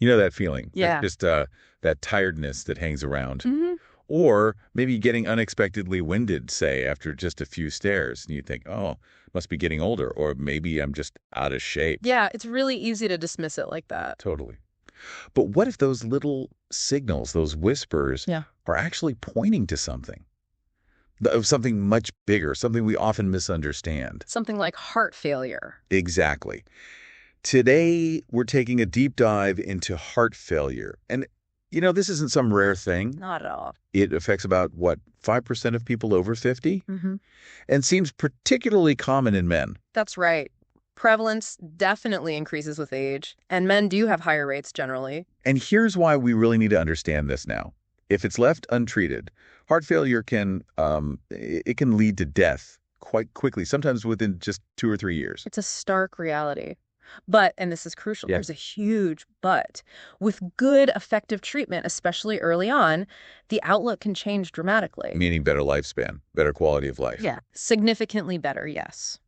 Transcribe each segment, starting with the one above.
You know that feeling? Yeah. Just that tiredness that hangs around. hmm Or maybe getting unexpectedly winded, say, after just a few stairs, and you think, oh, must be getting older, or maybe I'm just out of shape. Yeah, it's really easy to dismiss it like that. Totally. But what if those little signals, those whispers, Yeah. are actually pointing to something much bigger, something we often misunderstand? Something like heart failure. Exactly. Today, we're taking a deep dive into heart failure. And, this isn't some rare thing. Not at all. It affects about, 5% of people over 50? hmm And seems particularly common in men. That's right. Prevalence definitely increases with age, and men do have higher rates generally. And here's why we really need to understand this now. If it's left untreated, heart failure can lead to death quite quickly, sometimes within just 2 or 3 years. It's a stark reality. But, and this is crucial, Yeah. there's a huge but. With good, effective treatment, especially early on, the outlook can change dramatically. Meaning better lifespan, better quality of life. Yeah. Significantly better, yes.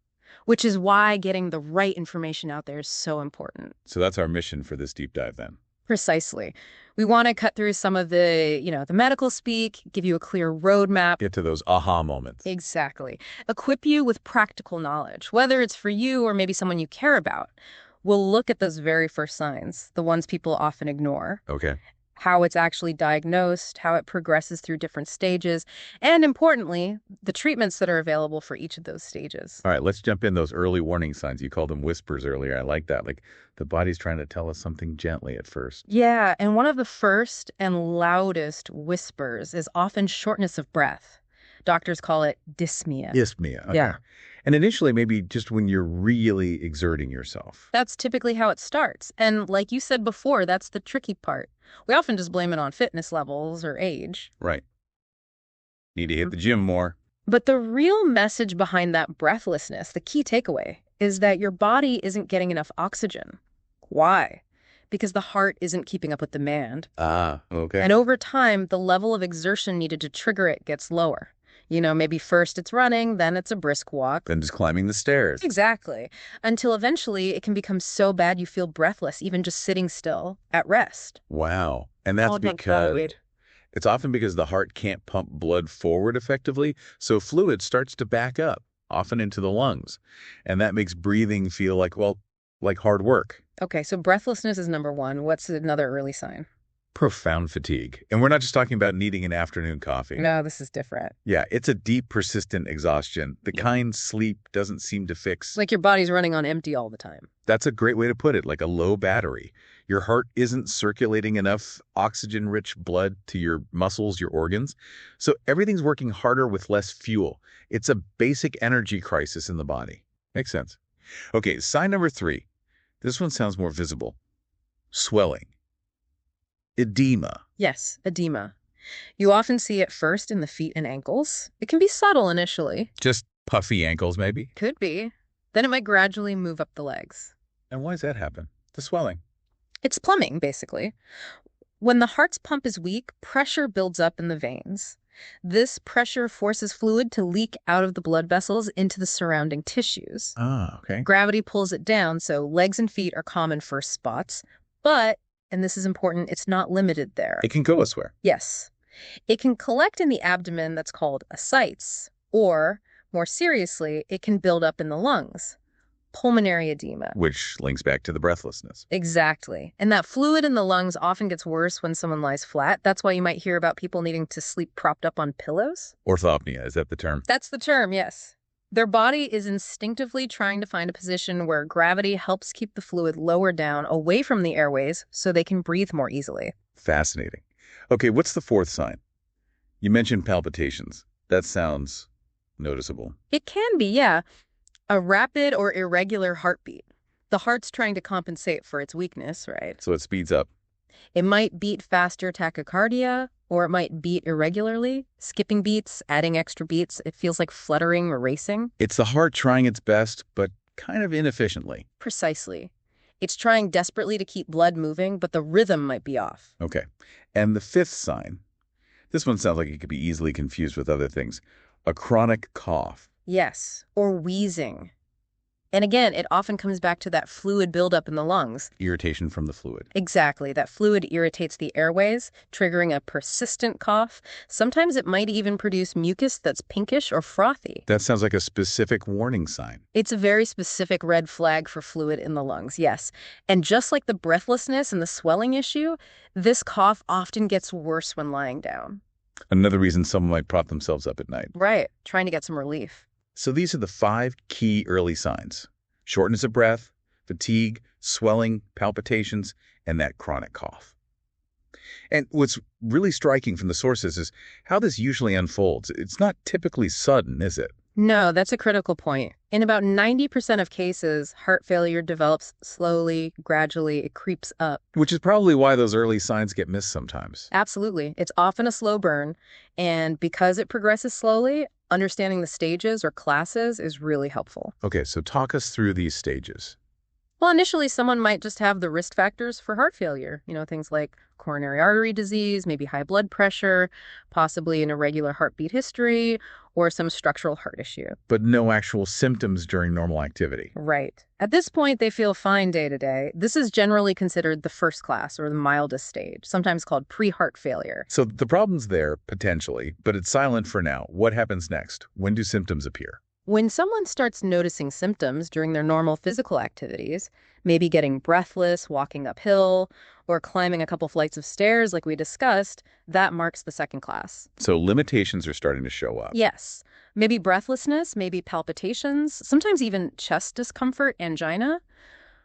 Which is why getting the right information out there is so important. So that's our mission for this deep dive then. Precisely. We want to cut through some of the medical speak, give you a clear roadmap. Get to those aha moments. Exactly. Equip you with practical knowledge, whether it's for you or maybe someone you care about. We'll look at those very first signs, the ones people often ignore, Okay. how it's actually diagnosed, how it progresses through different stages, and importantly, the treatments that are available for each of those stages. All right, let's jump in those early warning signs. You called them whispers earlier. I like that. Like the body's trying to tell us something gently at first. Yeah, and one of the first and loudest whispers is often shortness of breath. Doctors call it dyspnea. Dyspnea. Okay. Yeah. And initially, maybe just when you're really exerting yourself. That's typically how it starts. And like you said before, that's the tricky part. We often just blame it on fitness levels or age. Right. Need to hit the gym more. But the real message behind that breathlessness, the key takeaway, is that your body isn't getting enough oxygen. Why? Because the heart isn't keeping up with demand. Ah, okay. And over time, the level of exertion needed to trigger it gets lower. Maybe first it's running, then it's a brisk walk. Then just climbing the stairs. Exactly. Until eventually it can become so bad you feel breathless, even just sitting still at rest. Wow. And that's because it's often because the heart can't pump blood forward effectively, so fluid starts to back up, often into the lungs. And that makes breathing feel like hard work. Okay, so breathlessness is number one. What's another early sign? Profound fatigue. And we're not just talking about needing an afternoon coffee. No, this is different. Yeah, it's a deep, persistent exhaustion. The kind sleep doesn't seem to fix. It's like your body's running on empty all the time. That's a great way to put it, like a low battery. Your heart isn't circulating enough oxygen-rich blood to your muscles, your organs. So everything's working harder with less fuel. It's a basic energy crisis in the body. Makes sense. Okay, sign number 3. This one sounds more visible. Swelling. Edema. Yes, edema. You often see it first in the feet and ankles. It can be subtle initially. Just puffy ankles, maybe? Could be. Then it might gradually move up the legs. And why does that happen? The swelling. It's plumbing, basically. When the heart's pump is weak, pressure builds up in the veins. This pressure forces fluid to leak out of the blood vessels into the surrounding tissues. Ah, okay. Gravity pulls it down, so legs and feet are common first spots. But, and this is important, it's not limited there. It can go elsewhere. Yes. It can collect in the abdomen that's called ascites, or, more seriously, it can build up in the lungs. Pulmonary edema. Which links back to the breathlessness. Exactly. And that fluid in the lungs often gets worse when someone lies flat. That's why you might hear about people needing to sleep propped up on pillows. Orthopnea, is that the term? That's the term, yes. Their body is instinctively trying to find a position where gravity helps keep the fluid lower down away from the airways so they can breathe more easily. Fascinating. Okay, what's the 4th sign? You mentioned palpitations. That sounds noticeable. It can be, yeah. A rapid or irregular heartbeat. The heart's trying to compensate for its weakness, right? So it speeds up. It might beat faster tachycardia, or it might beat irregularly, skipping beats, adding extra beats. It feels like fluttering or racing. It's the heart trying its best, but kind of inefficiently. Precisely. It's trying desperately to keep blood moving, but the rhythm might be off. Okay. And the 5th sign, this one sounds like it could be easily confused with other things. A chronic cough. Yes, or wheezing. And again, it often comes back to that fluid buildup in the lungs. Irritation from the fluid. Exactly. That fluid irritates the airways, triggering a persistent cough. Sometimes it might even produce mucus that's pinkish or frothy. That sounds like a specific warning sign. It's a very specific red flag for fluid in the lungs, yes. And just like the breathlessness and the swelling issue, this cough often gets worse when lying down. Another reason someone might prop themselves up at night. Right, trying to get some relief. So these are the 5 key early signs: shortness of breath, fatigue, swelling, palpitations, and that chronic cough. And what's really striking from the sources is how this usually unfolds. It's not typically sudden, is it? No, that's a critical point. In about 90% of cases, heart failure develops slowly, gradually, it creeps up. Which is probably why those early signs get missed sometimes. Absolutely. It's often a slow burn, and because it progresses slowly, understanding the stages or classes is really helpful. Okay, so talk us through these stages. Well, initially, someone might just have the risk factors for heart failure, things like coronary artery disease, maybe high blood pressure, possibly an irregular heartbeat history, or some structural heart issue. But no actual symptoms during normal activity. Right. At this point, they feel fine day to day. This is generally considered the first class or the mildest stage, sometimes called pre-heart failure. So the problem's there, potentially, but it's silent for now. What happens next? When do symptoms appear? When someone starts noticing symptoms during their normal physical activities, maybe getting breathless, walking uphill, or climbing a couple flights of stairs like we discussed, that marks the second class. So limitations are starting to show up. Yes, maybe breathlessness, maybe palpitations, sometimes even chest discomfort, angina,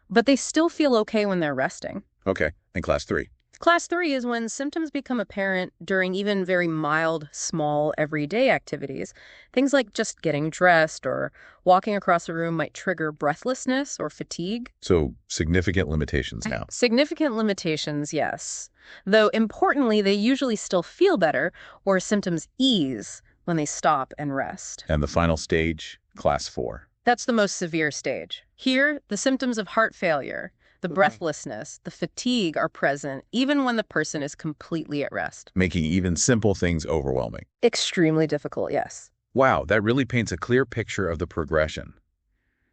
but they still feel okay when they're resting. Okay, and class 3. Class 3 is when symptoms become apparent during even very mild, small, everyday activities. Things like just getting dressed or walking across a room might trigger breathlessness or fatigue. So significant limitations now. Significant limitations, yes. Though importantly, they usually still feel better or symptoms ease when they stop and rest. And the final stage, class 4. That's the most severe stage. Here, the symptoms of heart failure, the breathlessness, the fatigue are present even when the person is completely at rest. Making even simple things overwhelming. Extremely difficult, yes. Wow, that really paints a clear picture of the progression.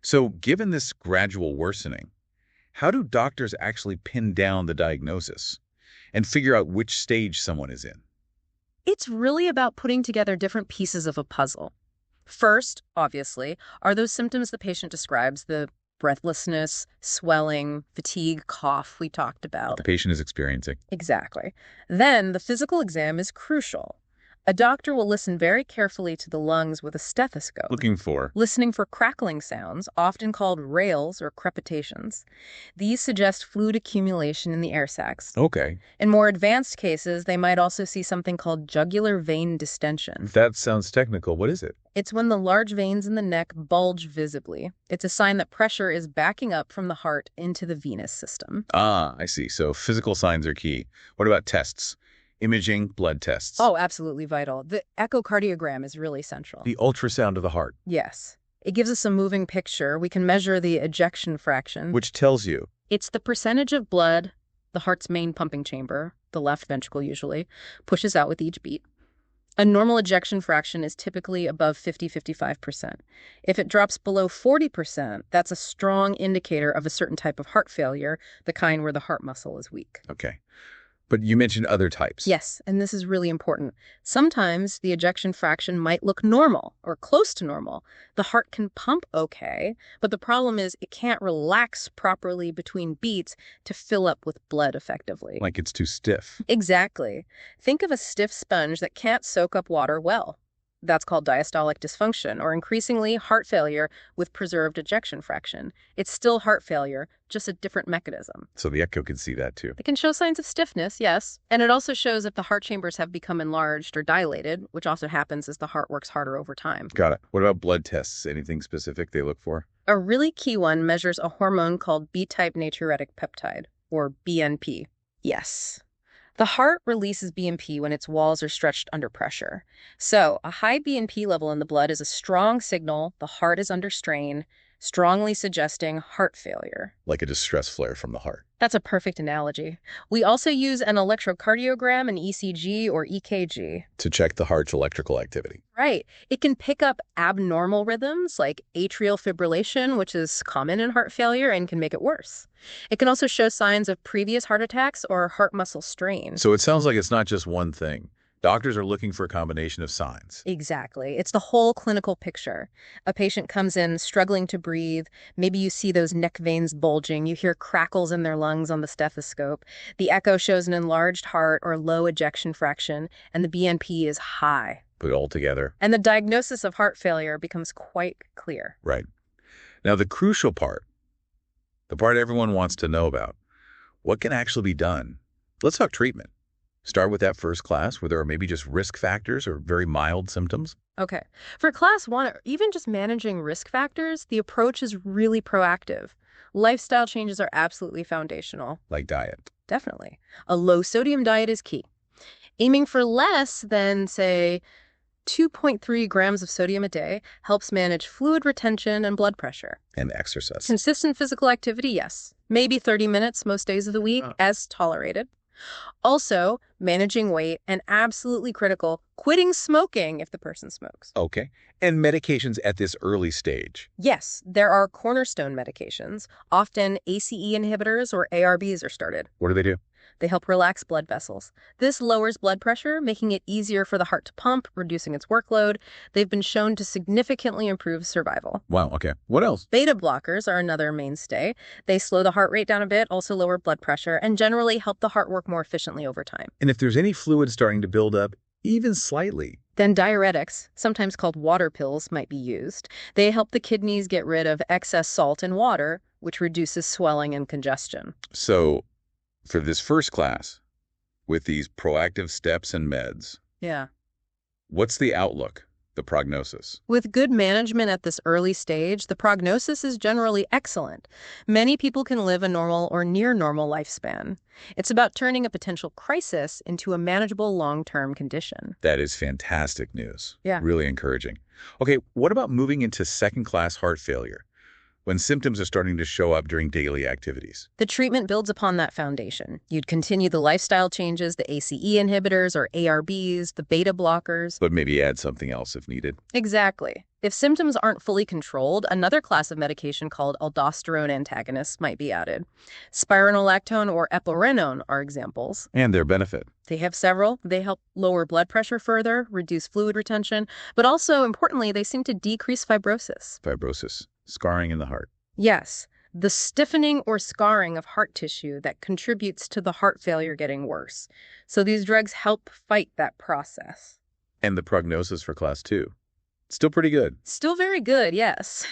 So given this gradual worsening, how do doctors actually pin down the diagnosis and figure out which stage someone is in? It's really about putting together different pieces of a puzzle. First, obviously, are those symptoms the patient describes, the breathlessness, swelling, fatigue, cough we talked about. The patient is experiencing. Exactly. Then the physical exam is crucial. A doctor will listen very carefully to the lungs with a stethoscope, listening for crackling sounds, often called rales or crepitations. These suggest fluid accumulation in the air sacs. Okay. In more advanced cases, they might also see something called jugular vein distension. That sounds technical. What is it? It's when the large veins in the neck bulge visibly. It's a sign that pressure is backing up from the heart into the venous system. Ah, I see. So physical signs are key. What about tests? Imaging, blood tests. Oh, absolutely vital. The echocardiogram is really central. The ultrasound of the heart. Yes. It gives us a moving picture. We can measure the ejection fraction. Which tells you? It's the percentage of blood the heart's main pumping chamber, the left ventricle usually, pushes out with each beat. A normal ejection fraction is typically above 50-55%. If it drops below 40%, that's a strong indicator of a certain type of heart failure, the kind where the heart muscle is weak. Okay. But you mentioned other types. Yes, and this is really important. Sometimes the ejection fraction might look normal or close to normal. The heart can pump okay, but the problem is it can't relax properly between beats to fill up with blood effectively. Like it's too stiff. Exactly. Think of a stiff sponge that can't soak up water well. That's called diastolic dysfunction, or increasingly heart failure with preserved ejection fraction. It's still heart failure, just a different mechanism. So the echo can see that too. It can show signs of stiffness, yes. And it also shows if the heart chambers have become enlarged or dilated, which also happens as the heart works harder over time. Got it. What about blood tests? Anything specific they look for? A really key one measures a hormone called B-type natriuretic peptide, or BNP. Yes. The heart releases BNP when its walls are stretched under pressure. So, a high BNP level in the blood is a strong signal the heart is under strain, strongly suggesting heart failure. Like a distress flare from the heart. That's a perfect analogy. We also use an electrocardiogram, an ECG, or EKG. To check the heart's electrical activity. Right. It can pick up abnormal rhythms like atrial fibrillation, which is common in heart failure and can make it worse. It can also show signs of previous heart attacks or heart muscle strain. So it sounds like it's not just one thing. Doctors are looking for a combination of signs. Exactly. It's the whole clinical picture. A patient comes in struggling to breathe. Maybe you see those neck veins bulging. You hear crackles in their lungs on the stethoscope. The echo shows an enlarged heart or low ejection fraction, and the BNP is high. Put it all together. And the diagnosis of heart failure becomes quite clear. Right. Now, the crucial part, the part everyone wants to know about, what can actually be done? Let's talk treatment. Start with that first class where there are maybe just risk factors or very mild symptoms. Okay. For class 1, or even just managing risk factors, the approach is really proactive. Lifestyle changes are absolutely foundational. Like diet. Definitely. A low sodium diet is key. Aiming for less than, say, 2.3 grams of sodium a day helps manage fluid retention and blood pressure. And exercise. Consistent physical activity, yes. Maybe 30 minutes most days of the week, as tolerated. Also, managing weight, and absolutely critical, quitting smoking if the person smokes. Okay. And medications at this early stage. Yes, there are cornerstone medications. Often ACE inhibitors or ARBs are started. What do they do? They help relax blood vessels. This lowers blood pressure, making it easier for the heart to pump, reducing its workload. They've been shown to significantly improve survival. Wow, okay. What else? Beta blockers are another mainstay. They slow the heart rate down a bit, also lower blood pressure, and generally help the heart work more efficiently over time. And if there's any fluid starting to build up, even slightly, then diuretics, sometimes called water pills, might be used. They help the kidneys get rid of excess salt and water, which reduces swelling and congestion. So, for this first class, with these proactive steps and meds, yeah, what's the outlook, the prognosis? With good management at this early stage, the prognosis is generally excellent. Many people can live a normal or near normal lifespan. It's about turning a potential crisis into a manageable long-term condition. That is fantastic news. Yeah. Really encouraging. Okay, what about moving into second-class heart failure, when symptoms are starting to show up during daily activities? The treatment builds upon that foundation. You'd continue the lifestyle changes, the ACE inhibitors or ARBs, the beta blockers. But maybe add something else if needed. Exactly. If symptoms aren't fully controlled, another class of medication called aldosterone antagonists might be added. Spironolactone or eplerenone are examples. And their benefit. They have several. They help lower blood pressure further, reduce fluid retention, but also, importantly, they seem to decrease fibrosis. Fibrosis. Scarring in the heart. Yes, the stiffening or scarring of heart tissue that contributes to the heart failure getting worse. So these drugs help fight that process. And the prognosis for class 2? Still pretty good. Still very good, yes.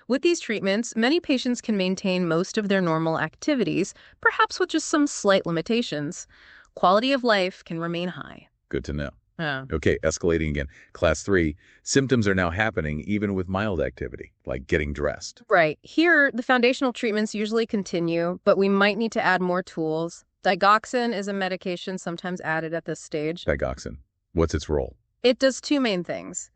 With these treatments, many patients can maintain most of their normal activities, perhaps with just some slight limitations. Quality of life can remain high. Good to know. Yeah. Okay, escalating again. Class 3, symptoms are now happening even with mild activity, like getting dressed. Right. Here, the foundational treatments usually continue, but we might need to add more tools. Digoxin is a medication sometimes added at this stage. Digoxin. What's its role? It does two main things.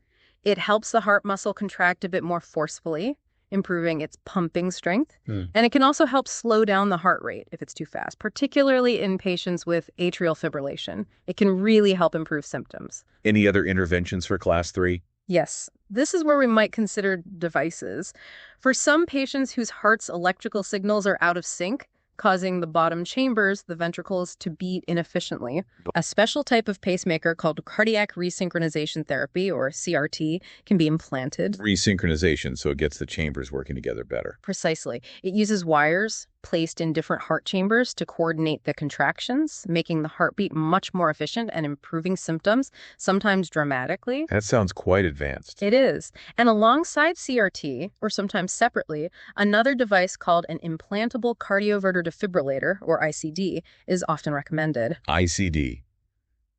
It helps the heart muscle contract a bit more forcefully, improving its pumping strength. And it can also help slow down the heart rate if it's too fast, particularly in patients with atrial fibrillation. It can really help improve symptoms. Any other interventions for class 3? Yes, this is where we might consider devices. For some patients whose heart's electrical signals are out of sync, causing the bottom chambers, the ventricles, to beat inefficiently. A special type of pacemaker called cardiac resynchronization therapy, or CRT, can be implanted. Resynchronization, so it gets the chambers working together better. Precisely. It uses wires placed in different heart chambers to coordinate the contractions, making the heartbeat much more efficient and improving symptoms, sometimes dramatically. That sounds quite advanced. It is. And alongside CRT, or sometimes separately, another device called an implantable cardioverter defibrillator, or ICD, is often recommended. ICD.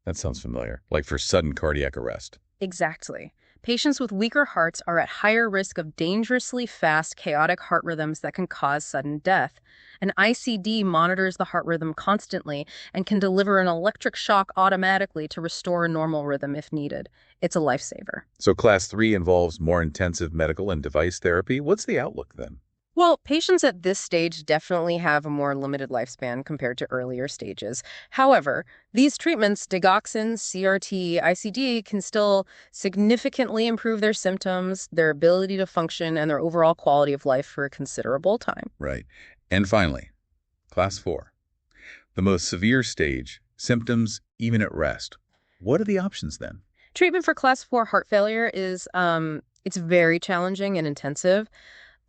That sounds familiar, like for sudden cardiac arrest. Exactly. Patients with weaker hearts are at higher risk of dangerously fast, chaotic heart rhythms that can cause sudden death. An ICD monitors the heart rhythm constantly and can deliver an electric shock automatically to restore a normal rhythm if needed. It's a lifesaver. So class 3 involves more intensive medical and device therapy. What's the outlook then? Well, patients at this stage definitely have a more limited lifespan compared to earlier stages. However, these treatments, digoxin, CRT, ICD, can still significantly improve their symptoms, their ability to function, and their overall quality of life for a considerable time. Right. And finally, class 4, the most severe stage, symptoms even at rest. What are the options then? Treatment for class 4 heart failure is it's very challenging and intensive.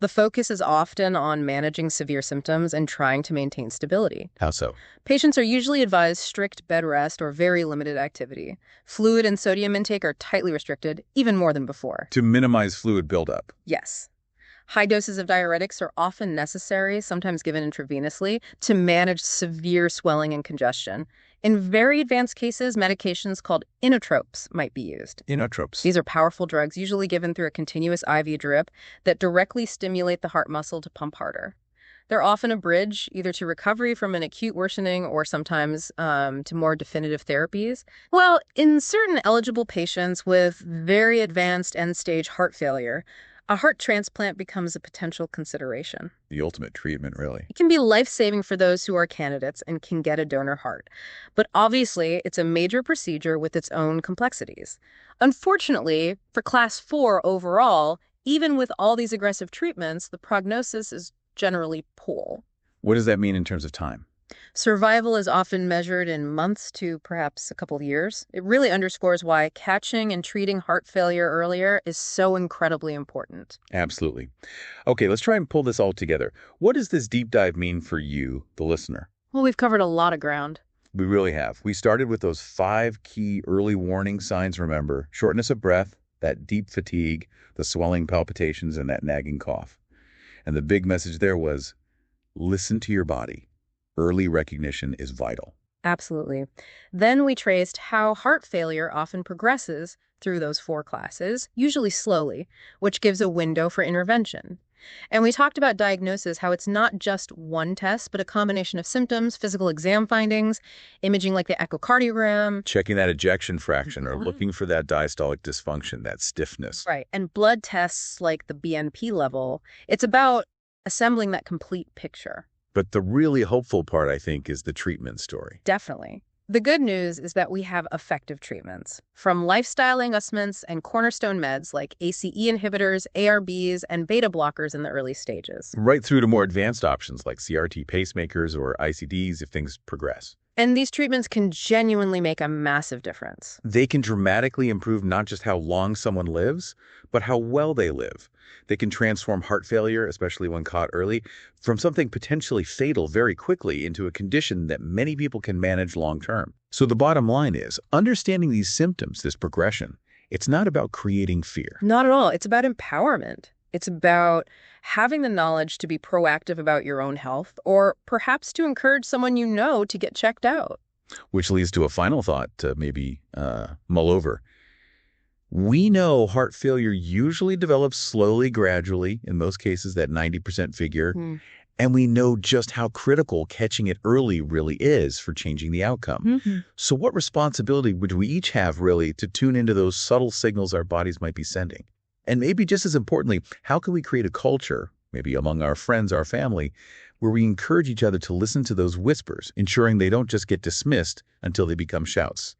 The focus is often on managing severe symptoms and trying to maintain stability. How so? Patients are usually advised strict bed rest or very limited activity. Fluid and sodium intake are tightly restricted, even more than before. To minimize fluid buildup. Yes. High doses of diuretics are often necessary, sometimes given intravenously, to manage severe swelling and congestion. In very advanced cases, medications called inotropes might be used. Inotropes. These are powerful drugs, usually given through a continuous IV drip, that directly stimulate the heart muscle to pump harder. They're often a bridge, either to recovery from an acute worsening or sometimes to more definitive therapies. Well, in certain eligible patients with very advanced end-stage heart failure, a heart transplant becomes a potential consideration. The ultimate treatment, really. It can be life-saving for those who are candidates and can get a donor heart. But obviously, it's a major procedure with its own complexities. Unfortunately, for class 4 overall, even with all these aggressive treatments, the prognosis is generally poor. What does that mean in terms of time? Survival is often measured in months to perhaps a couple of years. It really underscores why catching and treating heart failure earlier is so incredibly important. Absolutely. Okay, let's try and pull this all together. What does this deep dive mean for you, the listener? Well, we've covered a lot of ground. We really have. We started with those 5 key early warning signs, remember. Shortness of breath, that deep fatigue, the swelling palpitations, and that nagging cough. And the big message there was, listen to your body. Early recognition is vital. Absolutely. Then we traced how heart failure often progresses through those 4 classes, usually slowly, which gives a window for intervention. And we talked about diagnosis, how it's not just one test, but a combination of symptoms, physical exam findings, imaging like the echocardiogram. Checking that ejection fraction or looking for that diastolic dysfunction, that stiffness. Right. And blood tests like the BNP level. It's about assembling that complete picture. But the really hopeful part, I think, is the treatment story. Definitely. The good news is that we have effective treatments, from lifestyle adjustments and cornerstone meds like ACE inhibitors, ARBs, and beta blockers in the early stages. Right through to more advanced options like CRT pacemakers or ICDs if things progress. And these treatments can genuinely make a massive difference. They can dramatically improve not just how long someone lives, but how well they live. They can transform heart failure, especially when caught early, from something potentially fatal very quickly into a condition that many people can manage long term. So the bottom line is, understanding these symptoms, this progression, it's not about creating fear. Not at all. It's about empowerment. It's about having the knowledge to be proactive about your own health, or perhaps to encourage someone you know to get checked out. Which leads to a final thought to maybe mull over. We know heart failure usually develops slowly, gradually, in most cases that 90% figure, and we know just how critical catching it early really is for changing the outcome. So what responsibility would we each have really to tune into those subtle signals our bodies might be sending? And maybe just as importantly, how can we create a culture, maybe among our friends, our family, where we encourage each other to listen to those whispers, ensuring they don't just get dismissed until they become shouts?